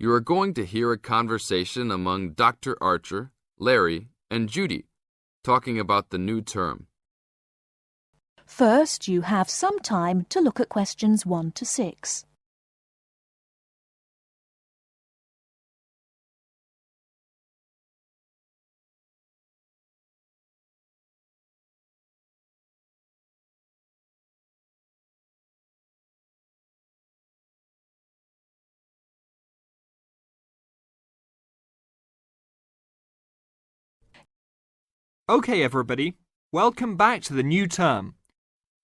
You are going to hear a conversation among Dr. Archer, Larry, and Judy, talking about the new term. First, you have some time to look at questions 1 to 6. Okay, everybody, welcome back to the new term.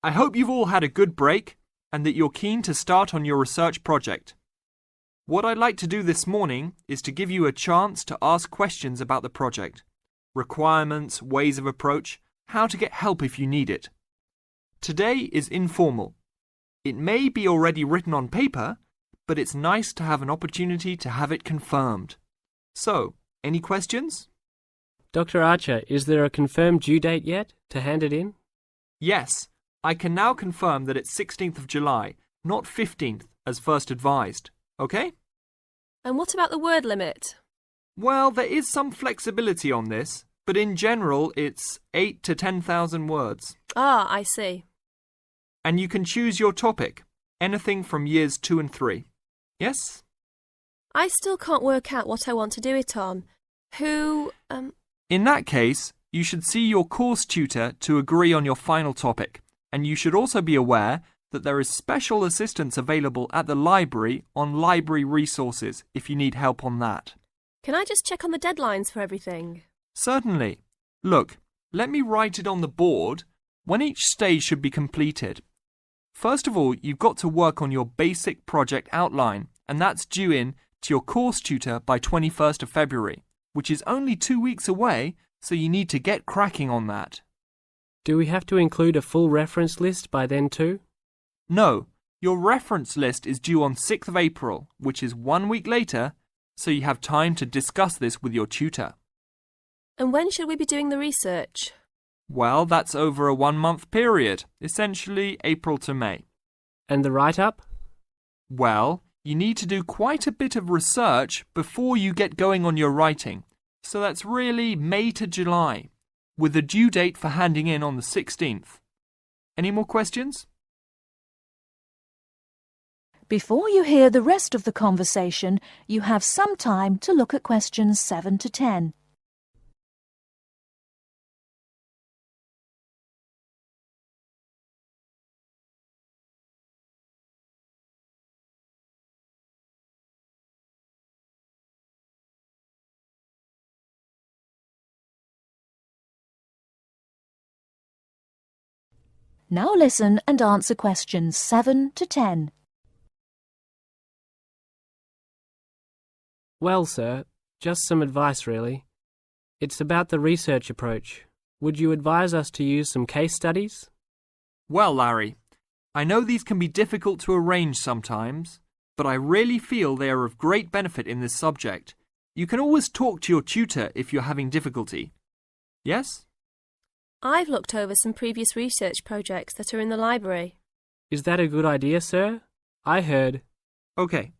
I hope you've all had a good break and that you're keen to start on your research project. What I'd like to do this morning is to give you a chance to ask questions about the project, requirements, ways of approach, how to get help if you need it. Today is informal. It may be already written on paper, but it's nice to have an opportunity to have it confirmed. So, any questions? Dr. Archer, is there a confirmed due date yet to hand it in? Yes, I can now confirm that it's 16th of July, not 15th as first advised. Okay? And what about the word limit? Well, there is some flexibility on this, but in general it's 8 to 10,000 words. Ah, I see. And you can choose your topic, anything from years 2 and 3. Yes? I still can't work out what I want to do it on. In that case, you should see your course tutor to agree on your final topic, and you should also be aware that there is special assistance available at the library on library resources if you need help on that. Can I just check on the deadlines for everything? Certainly. Look, let me write it on the board when each stage should be completed. First of all, you've got to work on your basic project outline, and that's due in to your course tutor by 21st of February. Which is only 2 weeks away, so you need to get cracking on that. Do we have to include a full reference list by then too? No, your reference list is due on 6th of April, which is 1 week later, so you have time to discuss this with your tutor. And when should we be doing the research? Well, that's over a 1-month period, essentially April to May. And the write-up? Well, you need to do quite a bit of research before you get going on your writing, so that's really May to July, with a due date for handing in on the 16th. Any more questions? Before you hear the rest of the conversation, you have some time to look at questions 7 to 10. Now listen and answer questions 7 to 10. Well, sir, just some advice really. It's about the research approach. Would you advise us to use some case studies? Well, Larry, I know these can be difficult to arrange sometimes, but I really feel they are of great benefit in this subject. You can always talk to your tutor if you're having difficulty. Yes? I've looked over some previous research projects that are in the library. Is that a good idea, sir? I heard. Okay.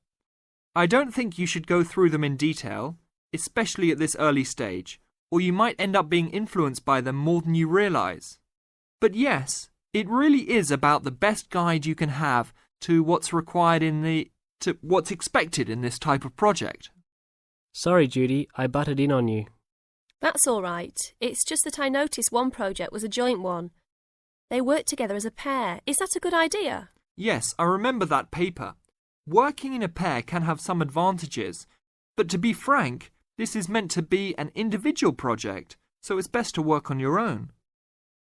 I don't think you should go through them in detail, especially at this early stage, or you might end up being influenced by them more than you realise. But yes, it really is about the best guide you can have to what's required to what's expected in this type of project. Sorry, Judy, I butted in on you. That's all right. It's just that I noticed one project was a joint one. They worked together as a pair. Is that a good idea? Yes, I remember that paper. Working in a pair can have some advantages, but to be frank, this is meant to be an individual project, so it's best to work on your own.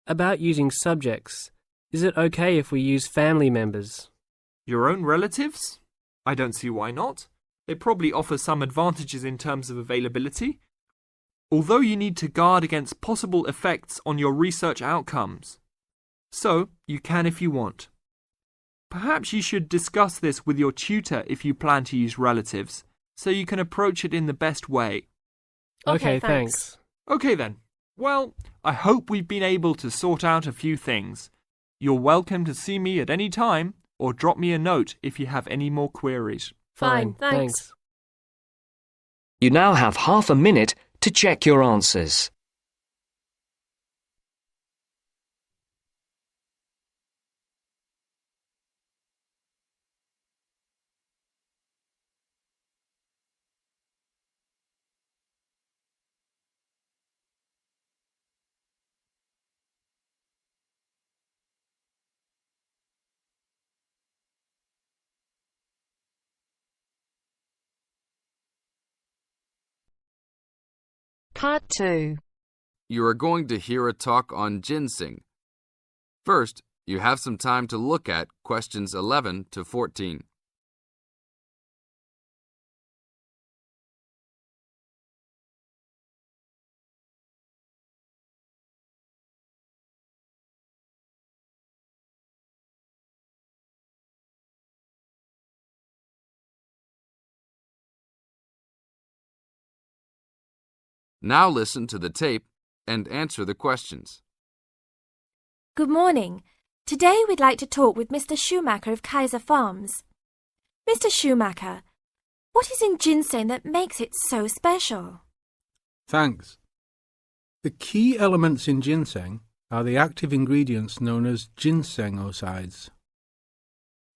About using subjects, is it okay if we use family members? Your own relatives? I don't see why not. They probably offer some advantages in terms of availability, although you need to guard against possible effects on your research outcomes. So, you can if you want. Perhaps you should discuss this with your tutor if you plan to use relatives, so you can approach it in the best way. Okay, thanks. Okay then. Well, I hope we've been able to sort out a few things. You're welcome to see me at any time, or drop me a note if you have any more queries. Fine, thanks. You now have half a minute to check your answers. Part 2. You are going to hear a talk on ginseng. First, you have some time to look at questions 11 to 14. Now listen to the tape and answer the questions. Good morning. Today we'd like to talk with Mr. Schumacher of Kaiser Farms. Mr. Schumacher, what is in ginseng that makes it so special? Thanks. The key elements in ginseng are the active ingredients known as ginsenosides.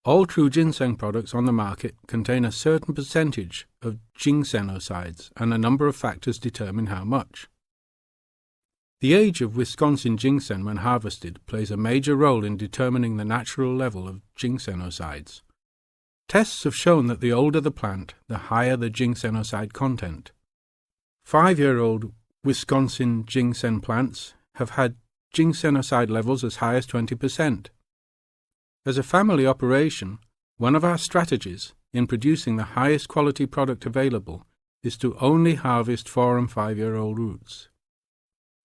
All true ginseng products on the market contain a certain percentage of ginsenosides, and a number of factors determine how much. The age of Wisconsin ginseng when harvested plays a major role in determining the natural level of ginsenosides. Tests have shown that the older the plant, the higher the ginsenoside content. 5-year-old Wisconsin ginseng plants have had ginsenoside levels as high as 20%. As a family operation, one of our strategies in producing the highest quality product available is to only harvest 4- and 5-year-old roots.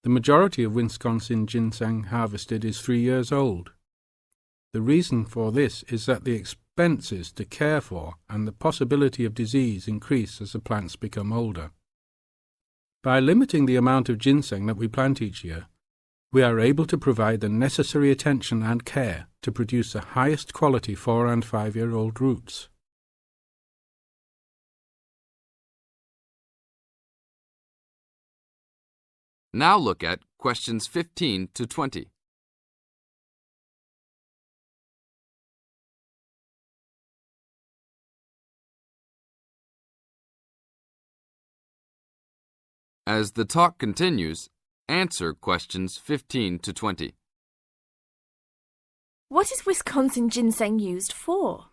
The majority of Wisconsin ginseng harvested is 3 years old. The reason for this is that the expenses to care for and the possibility of disease increase as the plants become older. By limiting the amount of ginseng that we plant each year, we are able to provide the necessary attention and care to produce the highest quality 4- and 5-year-old roots. Now look at questions 15 to 20. As the talk continues, answer questions 15 to 20. What is Wisconsin ginseng used for?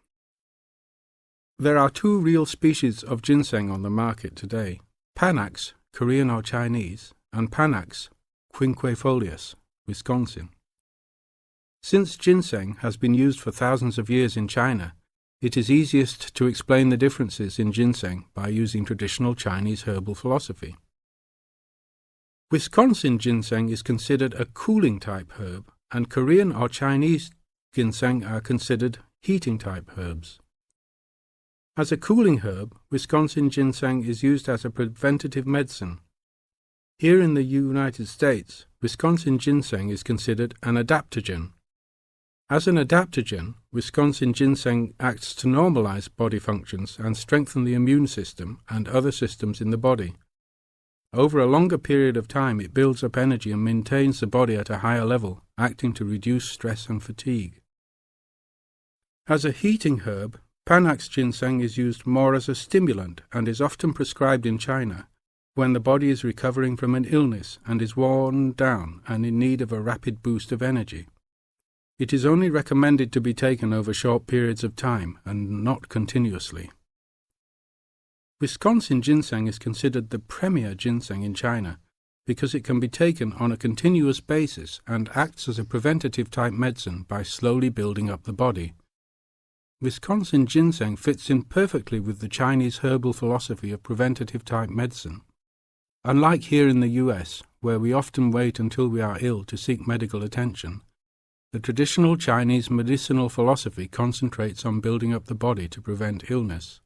There are 2 real species of ginseng on the market today: Panax, Korean or Chinese, and Panax quinquefolius, Wisconsin. Since ginseng has been used for thousands of years in China, it is easiest to explain the differences in ginseng by using traditional Chinese herbal philosophy. Wisconsin ginseng is considered a cooling type herb, and Korean or Chinese ginseng are considered heating type herbs. As a cooling herb, Wisconsin ginseng is used as a preventative medicine. Here in the United States, Wisconsin ginseng is considered an adaptogen. As an adaptogen, Wisconsin ginseng acts to normalize body functions and strengthen the immune system and other systems in the body. Over a longer period of time, it builds up energy and maintains the body at a higher level, acting to reduce stress and fatigue. As a heating herb, Panax ginseng is used more as a stimulant and is often prescribed in China when the body is recovering from an illness and is worn down and in need of a rapid boost of energy. It is only recommended to be taken over short periods of time and not continuously. Wisconsin ginseng is considered the premier ginseng in China because it can be taken on a continuous basis and acts as a preventative type medicine by slowly building up the body. Wisconsin ginseng fits in perfectly with the Chinese herbal philosophy of preventative type medicine. Unlike here in the US, where we often wait until we are ill to seek medical attention, the traditional Chinese medicinal philosophy concentrates on building up the body to prevent illness.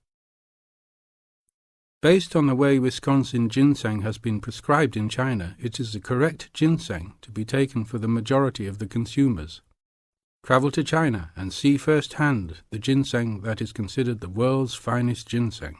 Based on the way Wisconsin ginseng has been prescribed in China, it is the correct ginseng to be taken for the majority of the consumers. Travel to China and see firsthand the ginseng that is considered the world's finest ginseng.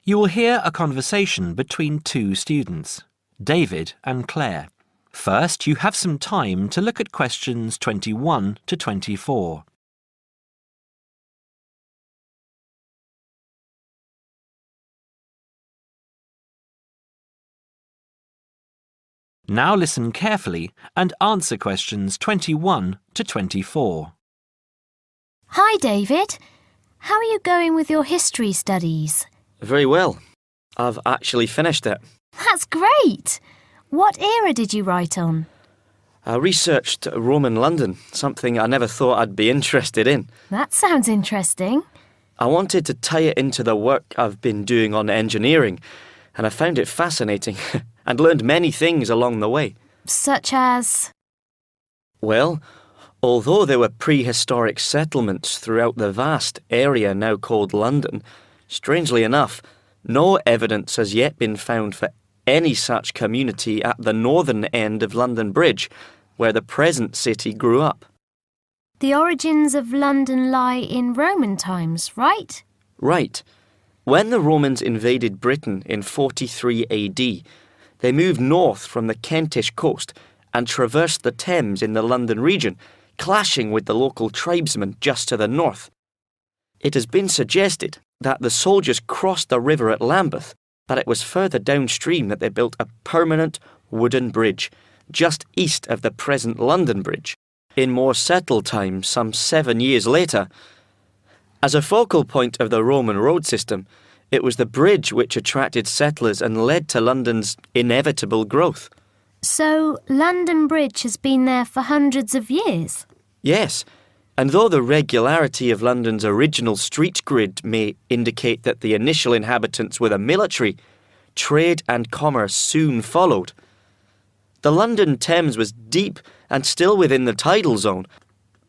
You will hear a conversation between two students, David and Claire. First, you have some time to look at questions 21 to 24. Now listen carefully and answer questions 21 to 24. Hi, David. How are you going with your history studies? Very well. I've actually finished it. That's great! What era did you write on? I researched Roman London, something I never thought I'd be interested in. That sounds interesting. I wanted to tie it into the work I've been doing on engineering, and I found it fascinating and learned many things along the way. Such as? Well, although there were prehistoric settlements throughout the vast area now called London, strangely enough, no evidence has yet been found for any such community at the northern end of London Bridge, where the present city grew up. The origins of London lie in Roman times, right? Right. When the Romans invaded Britain in 43 AD, they moved north from the Kentish coast and traversed the Thames in the London region, clashing with the local tribesmen just to the north. It has been suggested that the soldiers crossed the river at Lambeth, but it was further downstream that they built a permanent wooden bridge, just east of the present London Bridge, in more settled times some 7 years later. As a focal point of the Roman road system, it was the bridge which attracted settlers and led to London's inevitable growth. So, London Bridge has been there for hundreds of years? Yes, and though the regularity of London's original street grid may indicate that the initial inhabitants were the military, trade and commerce soon followed. The London Thames was deep and still within the tidal zone,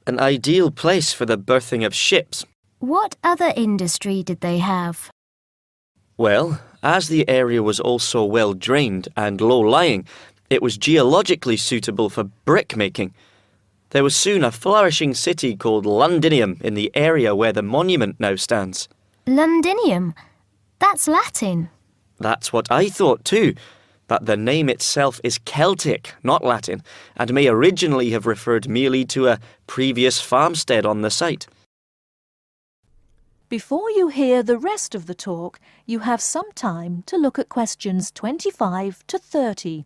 an ideal place for the berthing of ships. What other industry did they have? Well, as the area was also well drained and low-lying, it was geologically suitable for brick-making. There was soon a flourishing city called Londinium in the area where the monument now stands. Londinium? That's Latin. That's what I thought too, but the name itself is Celtic, not Latin, and may originally have referred merely to a previous farmstead on the site. Before you hear the rest of the talk, you have some time to look at questions 25 to 30.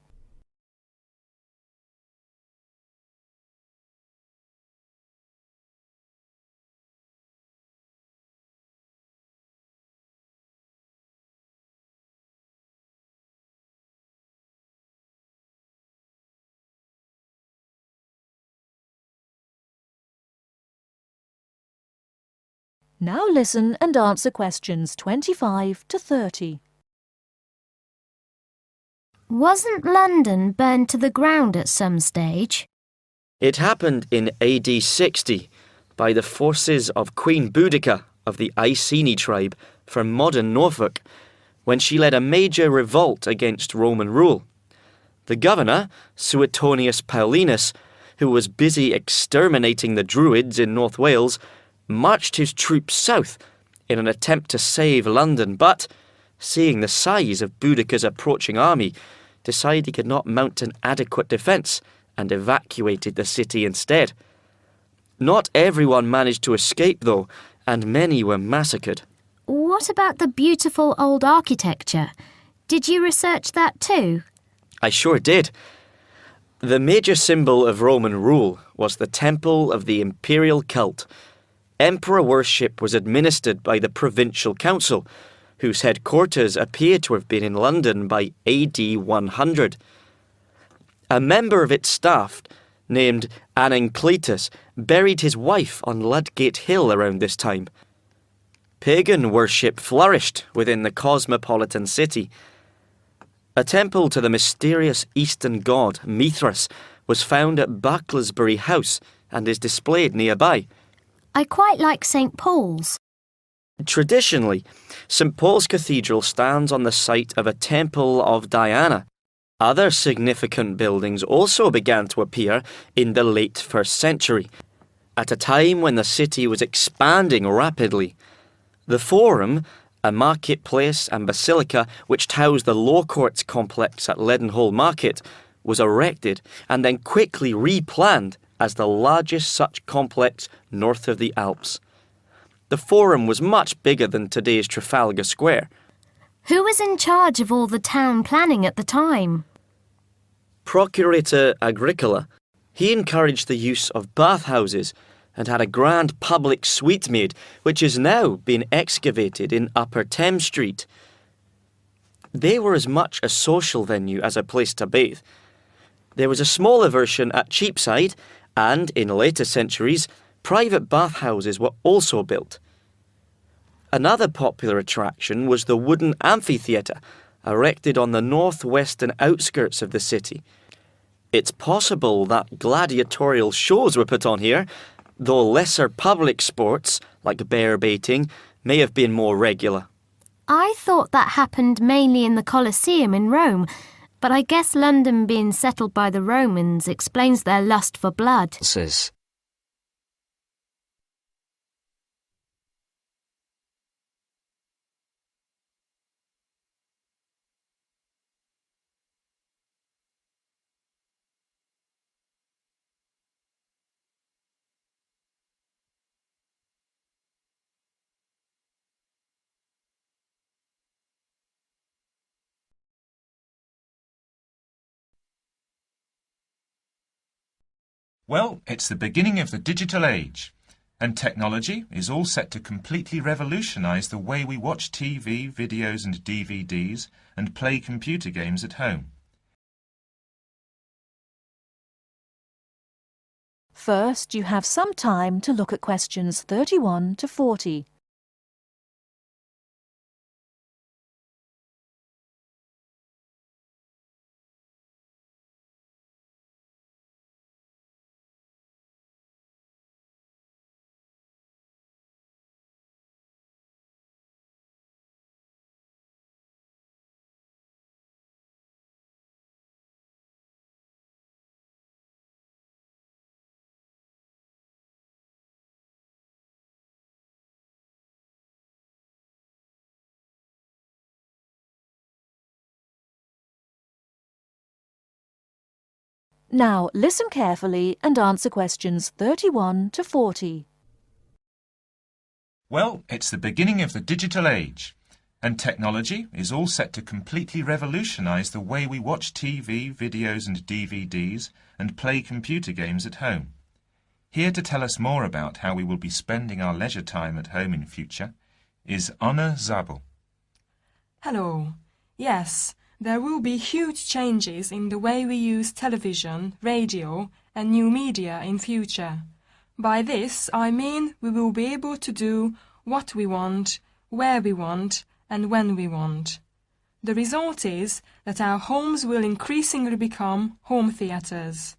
Now listen and answer questions 25 to 30. Wasn't London burned to the ground at some stage? It happened in AD 60 by the forces of Queen Boudica of the Iceni tribe from modern Norfolk, when she led a major revolt against Roman rule. The governor, Suetonius Paulinus, who was busy exterminating the Druids in North Wales, marched his troops south in an attempt to save London, but, seeing the size of Boudica's approaching army, decided he could not mount an adequate defence and evacuated the city instead. Not everyone managed to escape, though, and many were massacred. What about the beautiful old architecture? Did you research that too? I sure did. The major symbol of Roman rule was the Temple of the Imperial Cult. Emperor worship was administered by the Provincial Council, whose headquarters appear to have been in London by AD 100. A member of its staff, named Anancletus, buried his wife on Ludgate Hill around this time. Pagan worship flourished within the cosmopolitan city. A temple to the mysterious Eastern god Mithras was found at Bucklersbury House and is displayed nearby. I quite like St. Paul's. Traditionally, St. Paul's Cathedral stands on the site of a temple of Diana. Other significant buildings also began to appear in the late 1st century, at a time when the city was expanding rapidly. The Forum, A marketplace and basilica which housed the Law Courts complex at Leadenhall Market was erected and then quickly replanned as the largest such complex north of the Alps. The Forum was much bigger than today's Trafalgar Square. Who was in charge of all the town planning at the time? Procurator Agricola. He encouraged the use of bathhouses and had a grand public suite made, which is now being excavated in Upper Thames Street. They were as much a social venue as a place to bathe. There was a smaller version at Cheapside, and in later centuries, private bathhouses were also built. Another popular attraction was the wooden amphitheatre, erected on the northwestern outskirts of the city. It's possible that gladiatorial shows were put on here, though lesser public sports, like bear baiting, may have been more regular. I thought that happened mainly in the Colosseum in Rome, but I guess London being settled by the Romans explains their lust for blood. Well, it's the beginning of the digital age, and technology is all set to completely revolutionise the way we watch TV, videos and DVDs and play computer games at home. First, you have some time to look at questions 31 to 40. Now, listen carefully and answer questions 31 to 40. Well, it's the beginning of the digital age, and technology is all set to completely revolutionise the way we watch TV, videos and DVDs and play computer games at home. Here to tell us more about how we will be spending our leisure time at home in future is Anna Zabel. Hello. Yes, there will be huge changes in the way we use television, radio and new media in future. By this, I mean we will be able to do what we want, where we want and when we want. The result is that our homes will increasingly become home theatres,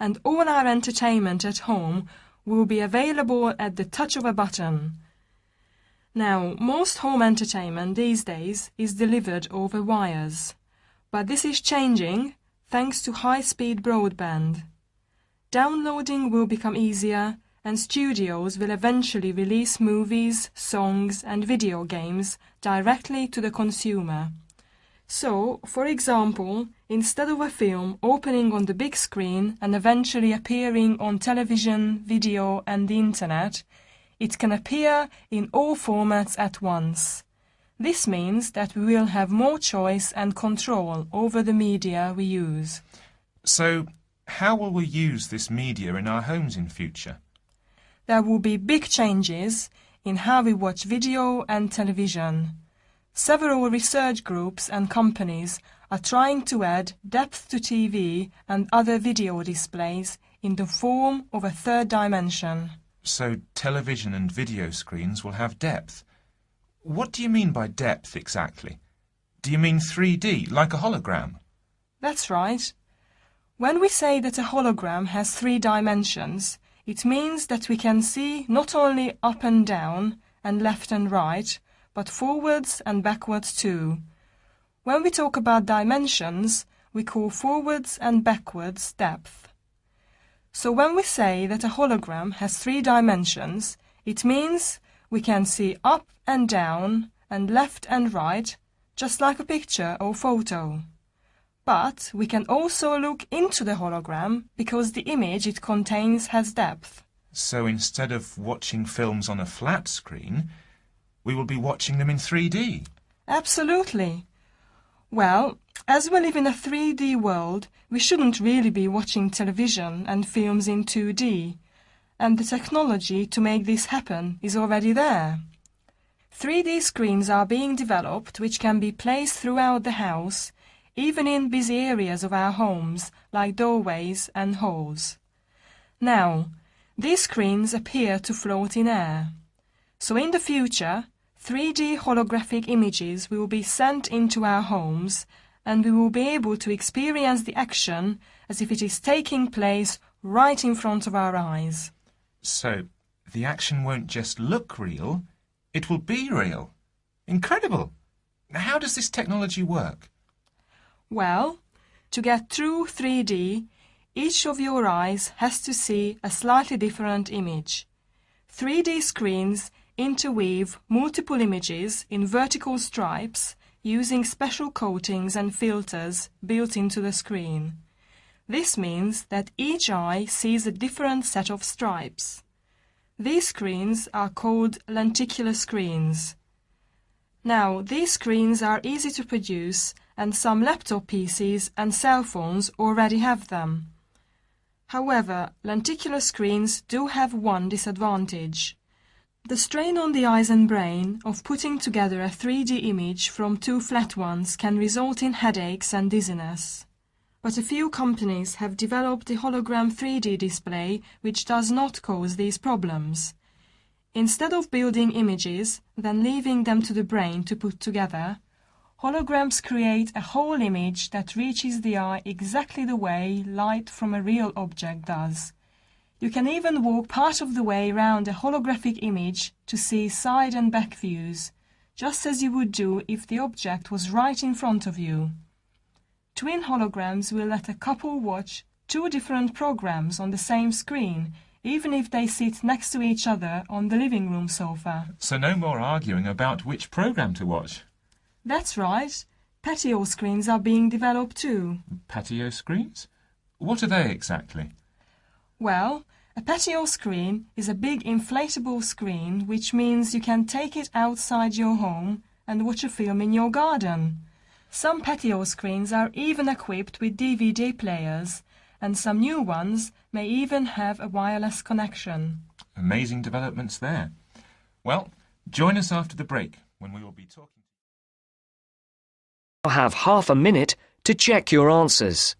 and all our entertainment at home will be available at the touch of a button. Now, most home entertainment these days is delivered over wires, but this is changing thanks to high-speed broadband. Downloading will become easier, and studios will eventually release movies, songs and video games directly to the consumer. So, for example, instead of a film opening on the big screen and eventually appearing on television, video and the internet, it can appear in all formats at once. This means that we will have more choice and control over the media we use. So, how will we use this media in our homes in future? There will be big changes in how we watch video and television. Several research groups and companies are trying to add depth to TV and other video displays in the form of a third dimension. So television and video screens will have depth. What do you mean by depth exactly? Do you mean 3D, like a hologram? That's right. When we say that a hologram has 3 dimensions, it means that we can see not only up and down and left and right, but forwards and backwards too. When we talk about dimensions, we call forwards and backwards depth. So when we say that a hologram has 3 dimensions, it means we can see up and down and left and right, just like a picture or photo. But we can also look into the hologram because the image it contains has depth. So instead of watching films on a flat screen, we will be watching them in 3D. Absolutely. Well, as we live in a 3D world, we shouldn't really be watching television and films in 2D, and the technology to make this happen is already there. 3D screens are being developed which can be placed throughout the house, even in busy areas of our homes like doorways and halls. Now, these screens appear to float in air. So in the future, 3D holographic images will be sent into our homes and we will be able to experience the action as if it is taking place right in front of our eyes. So, the action won't just look real, it will be real. Incredible! How does this technology work? Well, to get true 3D, each of your eyes has to see a slightly different image. 3D screens interweave multiple images in vertical stripes using special coatings and filters built into the screen. This means that each eye sees a different set of stripes. These screens are called lenticular screens. Now, these screens are easy to produce and some laptop PCs and cell phones already have them. However, lenticular screens do have one disadvantage. The strain on the eyes and brain of putting together a 3D image from two flat ones can result in headaches and dizziness. But a few companies have developed a hologram 3D display which does not cause these problems. Instead of building images, then leaving them to the brain to put together, holograms create a whole image that reaches the eye exactly the way light from a real object does. You can even walk part of the way around a holographic image to see side and back views, just as you would do if the object was right in front of you. Twin holograms will let a couple watch two different programs on the same screen, even if they sit next to each other on the living room sofa. So no more arguing about which program to watch. That's right. Patio screens are being developed too. Patio screens? What are they exactly? Well, a patio screen is a big inflatable screen, which means you can take it outside your home and watch a film in your garden. Some patio screens are even equipped with DVD players, and some new ones may even have a wireless connection. Amazing developments there. Well, join us after the break when we will be talking. You'll have half a minute to check your answers.